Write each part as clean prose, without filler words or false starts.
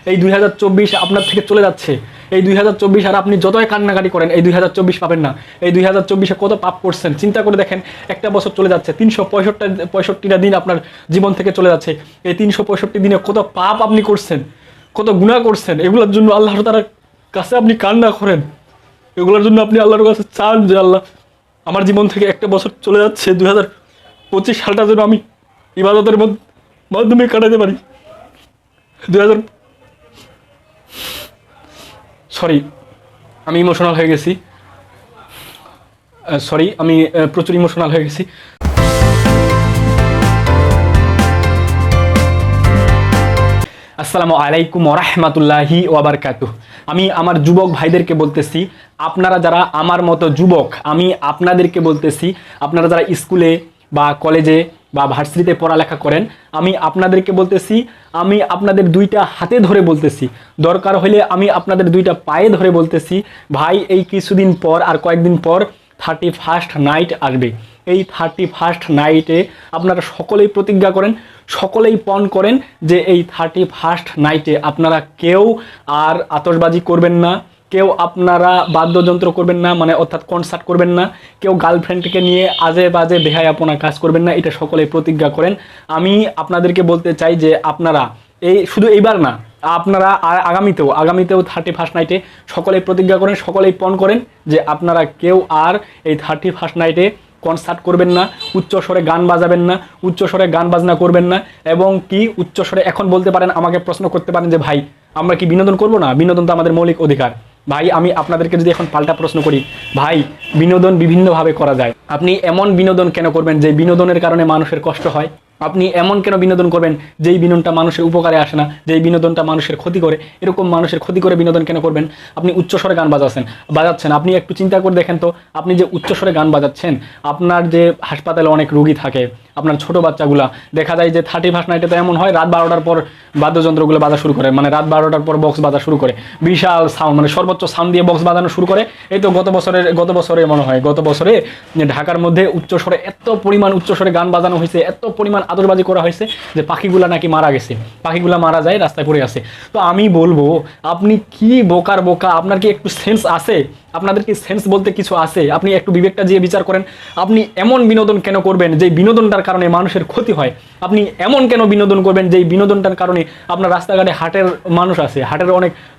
এই 2024 আপনার থেকে চলে যাচ্ছে। এই 2024 আর আপনি যতই কান্নাকাটি করেন এই 2024 পাবেন না। এই 2024-এ কত পাপ করছেন চিন্তা করে দেখেন। একটা বছর চলে যাচ্ছে, 365টা দিন আপনার জীবন থেকে চলে যাচ্ছে। এই 365 দিনে কত পাপ আপনি করছেন, কত গুনাহ করছেন। এগুলোর জন্য আল্লাহর তাআলার কাছে আপনি কান্না করেন, এগুলোর জন্য আপনি আল্লাহর কাছে চান যে আল্লাহ আমার জীবন থেকে একটা বছর চলে যাচ্ছে, 2025 সালটা যেন আমি ইবাদতের মাধ্যমে কাটাতে পারি। সরি, আমি ইমোশনাল হয়ে গেছি। আমি প্রচুর ইমোশনাল হয়ে গেছি। আসসালামু আলাইকুম ওয়া রাহমাতুল্লাহি ওয়া বারাকাতুহু। আমি আমার যুবক ভাইদেরকে বলতেছি, আপনারা যারা আমার মতো যুবক, আমি আপনাদেরকে বলতেছি, আপনারা যারা স্কুলে বা কলেজে বা ভার্সিটিতে পড়ালেখা করেন, আমি আপনাদেরকে বলতেছি, আমি আপনাদের দুইটা হাতে ধরে বলতেছি, দরকার হলে আমি আপনাদের দুইটা পায়ে ধরে বলতেছি, ভাই এই কিছুদিন পর আর কয়েকদিন পর 31st নাইট আসবে। এই 31st নাইটে আপনারা সকলেই প্রতিজ্ঞা করেন, সকলেই পণ করেন যে এই 31st নাইটে আপনারা কেউ আর আতশবাজি করবেন না, কেউ আপনারা বাদ্যযন্ত্র করবেন না, মানে অর্থাৎ কনসার্ট করবেন না, কেউ গার্লফ্রেন্ডকে নিয়ে আজে বাজে বেহায়াপনা কাজ করবেন না। এটা সকলেই প্রতিজ্ঞা করেন। আমি আপনাদেরকে বলতে চাই যে আপনারা এই শুধু এইবার না, আপনারা আগামীতেও 31st নাইটে সকলেই প্রতিজ্ঞা করেন, সকলেই পণ করেন যে আপনারা কেউ আর এই 31st নাইটে কনসার্ট করবেন না, উচ্চস্বরে গান বাজাবেন না, উচ্চস্বরে গান বাজনা করবেন না। এবং কি উচ্চস্বরে এখন বলতে পারেন, আমাকে প্রশ্ন করতে পারেন যে ভাই আমরা কি বিনোদন করব না? বিনোদন তো আমাদের মৌলিক অধিকার। ভাই আমি আপনাদেরকে যদি এখন পাল্টা প্রশ্ন করি, ভাই বিনোদন বিভিন্নভাবে করা যায়। আপনি এমন বিনোদন কেন করবেন যে বিনোদনের কারণে মানুষের কষ্ট হয়? আপনি এমন কেন বিনোদন করবেন যেই বিনোদনটা মানুষের উপকারে আসে না, যেই বিনোদনটা মানুষের ক্ষতি করে? এরকম মানুষের ক্ষতি করে বিনোদন কেন করবেন? আপনি উচ্চস্বরে গান বাজাচ্ছেন, আপনি একটু চিন্তা করে দেখেন তো, আপনি যে উচ্চস্বরে গান বাজাচ্ছেন, আপনার যে হাসপাতালে অনেক রোগী থাকে, আপনার ছোট বাচ্চাগুলা দেখা যায় যে 31st নাইটে তো এমন হয় রাত 12টার পর বাদ্যযন্ত্রগুলো বাজা শুরু করে, মানে রাত 12টার পর বক্স বাজা শুরু করে, বিশাল সাউন্ড, মানে সর্বোচ্চ সাউন্ড দিয়ে বক্স বাজানো শুরু করে। এই তো গত বছরে ঢাকার মধ্যে উচ্চস্বরে এত পরিমাণ উচ্চস্বরে গান বাজানো হয়েছে, এত পরিমাণ আতশবাজি করা হয়েছে যে পাখিগুলা নাকি মারা গেছে, পাখিগুলা মারা যায়, রাস্তায় পড়ে আছে। তো আমি বলবো, আপনি কি বোকার বোকা, আপনার কি একটু সেন্স আছে? আপনাদের কি সেন্স বলতে কিছু আছে? আপনি একটু বিবেকটা দিয়ে বিচার করেন। আপনি এমন বিনোদন কেন করবেন যে বিনোদনটার কারণে মানুষের ক্ষতি হয়? আপনি এমন কেন বিনোদন করবেন যে বিনোদনটার কারণে আপনার রাস্তাঘাটে হাটের মানুষ আছে, হাটের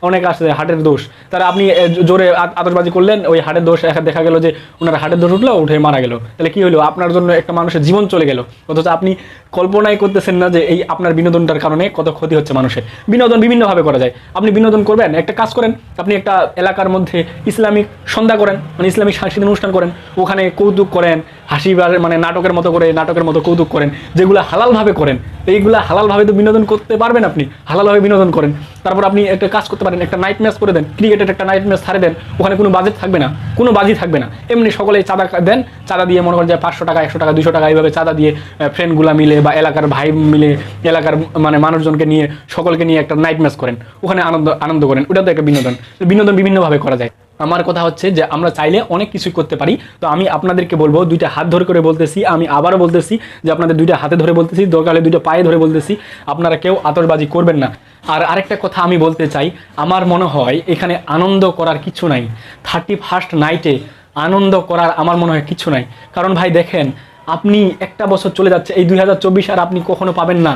অনেক আছে, হাটের দোষ, তারা আপনি জোরে আতশবাজি করলেন, ওই হাটের দোষ দেখা গেল যে ওনার হাটের দোষ উঠলো, উঠে মারা গেল। তাহলে কি হলো? আপনার জন্য একটা মানুষের জীবন চলে গেল। অথচ আপনি কল্পনাই করতেছেন না যে এই আপনার বিনোদনটার কারণে কত ক্ষতি হচ্ছে মানুষের। বিনোদন বিভিন্নভাবে করা যায়। আপনি বিনোদন করবেন, একটা কাজ করেন, আপনি একটা এলাকার মধ্যে ইসলামিক সন্ধ্যা করেন, মানে ইসলামিক সাংস্কৃতিক অনুষ্ঠান করেন, ওখানে কৌতুক করেন, মানে নাটকের মতো কৌতুক করেন, যেগুলো হালালভাবে করেন। এইগুলা হালালভাবে তো বিনোদন করতে পারবেন, আপনি হালালভাবে বিনোদন করেন। তারপর আপনি একটা কাজ করতে পারেন, একটা নাইট ম্যাচ করে দেন, ক্রিকেটের একটা নাইট ম্যাচ ছাড়ে দেন, ওখানে কোনো বাজেট থাকবে না, কোনো বাজি থাকবে না, এমনি সকলেই চাঁদা দেন, চাঁদা দিয়ে মনে করেন যে 500 টাকা, 100 টাকা, 200 টাকা এইভাবে চাঁদা দিয়ে ফ্রেন্ডগুলা মিলে বা এলাকার ভাই মিলে, এলাকার মানে মানুষজনকে নিয়ে, সকলকে নিয়ে একটা নাইট ম্যাচ করেন, ওখানে আনন্দ করেন। ওটা তো একটা বিনোদন বিভিন্নভাবে করা যায়। আমার কথা হচ্ছে যে আমরা চাইলে অনেক কিছুই করতে পারি। তো আমি আপনাদেরকে বলবো, দুইটা হাত ধরে করে বলতেছি, আমি আবারও বলতেছি যে আপনাদের দুইটা হাতে ধরে বলতেছি, দরকার হলে দুইটা পায়ে ধরে বলতেছি, আপনারা কেউ আতশবাজি করবেন না। আর আরেকটা কথা আমি বলতে চাই, আমার মনে হয় এখানে আনন্দ করার কিছু নাই। 31st নাইটে আনন্দ করার আমার মনে হয় কিছু নাই। কারণ ভাই দেখেন, আপনি একটা বছর চলে যাচ্ছে, এই 2024 আর আপনি কখনো পাবেন না।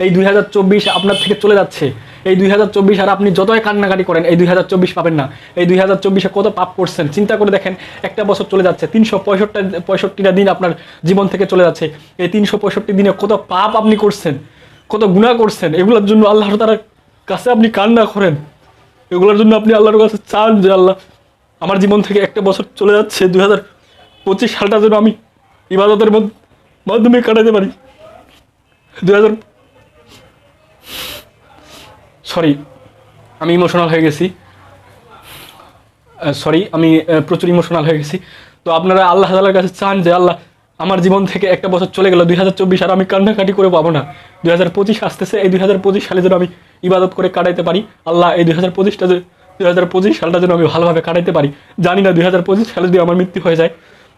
এই 2024 আপনার থেকে চলে যাচ্ছে। এই 2024 আর আপনি যতই কান্নাকাটি করেন এই 2024 পাবেন না। এই 2024-এ কত পাপ করছেন চিন্তা করে দেখেন। একটা বছর চলে যাচ্ছে, 365টা দিন আপনার জীবন থেকে চলে যাচ্ছে। এই 365 দিনে কত পাপ আপনি করছেন, কত গুনাহ করছেন। এগুলোর জন্য আল্লাহর তাআলার কাছে আপনি কান্না করেন, এগুলোর জন্য আপনি আল্লাহর কাছে চান যে আল্লাহ আমার জীবন থেকে একটা বছর চলে যাচ্ছে, 2025 সালটা যেন আমি ইবাদতের মাধ্যমে কাটাতে পারি। আমি ইমোশনাল হয়ে গেছি। আমি প্রচুর ইমোশনাল হয়ে গেছি। তো আপনারা আল্লাহ তাআলার কাছে চান যে আল্লাহ আমার জীবন থেকে একটা বছর চলে গেল, 2024 আর আমি কান্নাকাটি করে পাবো না। 2025 আসতেছে, এই 2025 সালে যেন আমি ইবাদত করে কাটাইতে পারি। আল্লাহ এই 2025 সালটা যেন আমি ভালোভাবে কাটাইতে পারি। জানি না 2025 সালে যদি আমার মৃত্যু হয়ে যায়।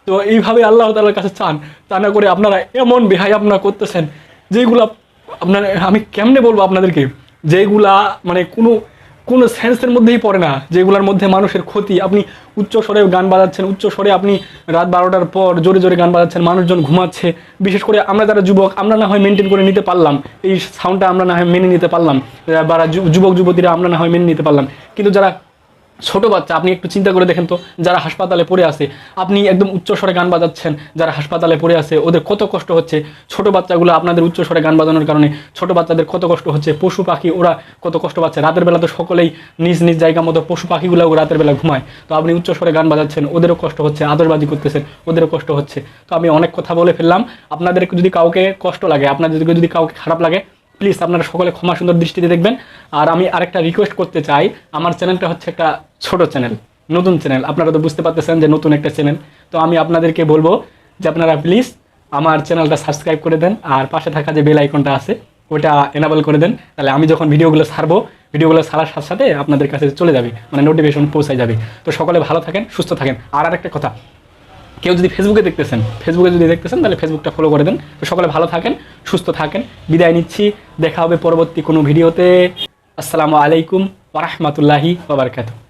তো এইভাবে আল্লাহ তাআলার কাছে চান। তা না করে আপনারা এমন বেহায়াপনা করতেছেন যেগুলো আপনার, আমি কেমনে বলবো আপনাদেরকে, যেগুলা মানে কোনো সেন্সের মধ্যেই পড়ে না, যেগুলোর মধ্যে মানুষের ক্ষতি। আপনি উচ্চ স্বরে গান বাজাচ্ছেন, উচ্চ স্বরে আপনি রাত 12টার পর জোরে জোরে গান বাজাচ্ছেন, মানুষজন ঘুমাচ্ছে। বিশেষ করে আমরা যারা যুবক, আমরা না হয় মেনটেন করে নিতে পারলাম, এই সাউন্ডটা আমরা না হয় মেনে নিতে পারলাম, বা যুবক যুবতীরা আমরা না হয় মেনে নিতে পারলাম, কিন্তু যারা ছোট বাচ্চা, আপনি একটু চিন্তা করে দেখেন তো, যারা হাসপাতালে পড়ে আছে, আপনি একদম উচ্চ স্বরে গান বাজাচ্ছেন, যারা হাসপাতালে পড়ে আছে ওদের কত কষ্ট হচ্ছে। ছোট বাচ্চাগুলো আপনাদের উচ্চ স্বরে গান বাজানোর কারণে ছোট বাচ্চাদের কত কষ্ট হচ্ছে। পশু পাখি ওরা কত কষ্ট পাচ্ছে। রাতের বেলা তো সকলেই নিজ নিজ জায়গা মতো পশু পাখিগুলোও রাতের বেলা ঘুমায়, তো আপনি উচ্চ স্বরে গান বাজাচ্ছেন, ওদেরও কষ্ট হচ্ছে। আতশবাজি করতেছেন, ওদেরও কষ্ট হচ্ছে। তো আমি অনেক কথা বলে ফেললাম। আপনাদের যদি কাউকে কষ্ট লাগে, আপনাদের যদি কাউকে খারাপ লাগে, প্লিজ আপনারা সকলে ক্ষমা সুন্দর দৃষ্টিতে দেখবেন। আর আমি আরেকটা রিকোয়েস্ট করতে চাই, আমার চ্যানেলটা হচ্ছে একটা ছোট চ্যানেল, নতুন চ্যানেল, আপনারা তো বুঝতে পারতেছেন যে নতুন একটা চ্যানেল। তো আমি আপনাদেরকে বলবো যে আপনারা প্লিজ আমার চ্যানেলটা সাবস্ক্রাইব করে দেন, আর পাশে থাকা যে বেল আইকনটা আছে ওটা এনাবল করে দেন। তাহলে আমি যখন ভিডিওগুলো ছাড়বো, ভিডিওগুলো ছাড়ার সাথে সাথে আপনাদের কাছে চলে যাবে, মানে নোটিফিকেশন পৌঁছায় যাবে। তো সকলে ভালো থাকেন, সুস্থ থাকেন। আর আরেকটা কথা, কেউ যদি ফেসবুকে দেখতেছেন তাহলে ফেসবুকটা ফলো করে দেন। তো সকলে ভালো থাকেন, সুস্থ থাকেন। বিদায় নিচ্ছি, দেখা হবে পরবর্তী কোনো ভিডিওতে। আসসালামু আলাইকুম ওয়া রাহমাতুল্লাহি ওয়া বারাকাতুহু।